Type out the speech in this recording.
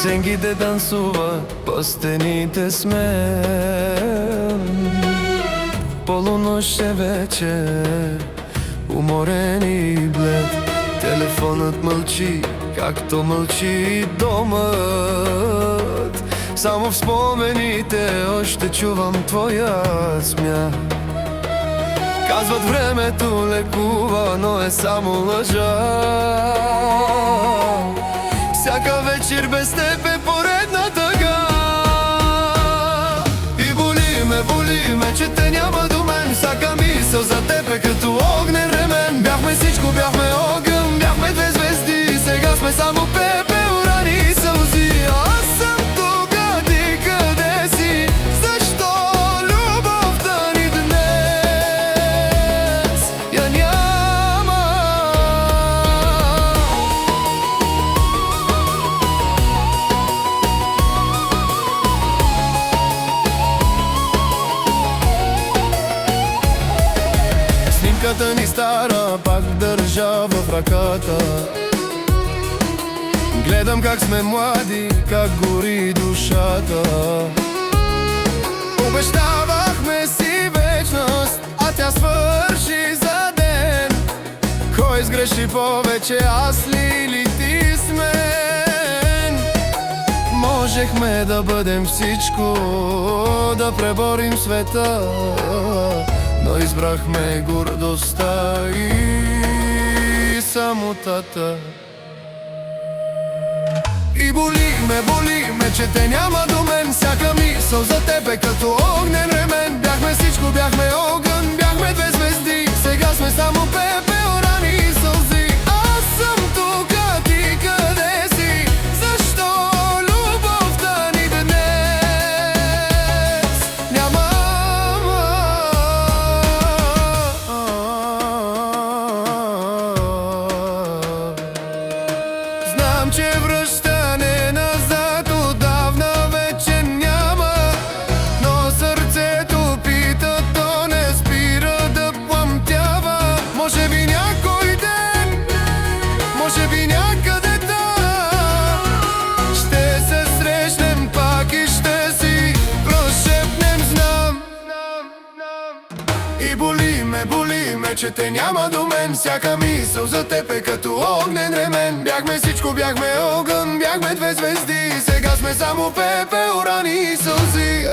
Женгите танцуват по стените сме. Полунощ е вече, уморен и блед. Телефонът мълчи, както мълчи и домът. Само в спомените още чувам твоя смях. Казват, времето лекува, но е само лъжа. Всяка вечер без теб е поредна тъга. И боли ме, че те няма до мен. Всяка мисъл за теб е като огнен ремен. Бяхме всичко, бяхме огън, бяхме две звезди. Сега сме само пепел, рани и сълзи. Аз съм тук, а ти къде си? Защо любовта ни днес я няма? Снимката ни стара пак държа в ръката. Гледам как сме млади, как гори душата. Обещавахме си вечност, а тя свърши за ден. Кой сгреши повече, аз ли или ти с мен? Можехме да бъдем всичко, да преборим света, но избрахме гордостта и самотата. И боли ме, че те няма до мен. Всяка мисъл за теб е като огнен ремен. Бяхме всичко, бяхме огън, бяхме две звезди. Сега сме само пепел, рани и сълзи. Аз съм тук, а ти къде си? Защо любовта ни днес няма? Знам, че връщане назад отдавна вече няма, но сърцето пита, то не спира да пламтява. Може би някой ден, може би някъде там ще се срещнем пак и ще си прошепнем знам. И боли ме, че те няма до мен. Всяка мисъл за теб е като огнен ремен. Бяхме всичко, бяхме огън, бяхме две звезди. Сега сме само пепел, рани и сълзи.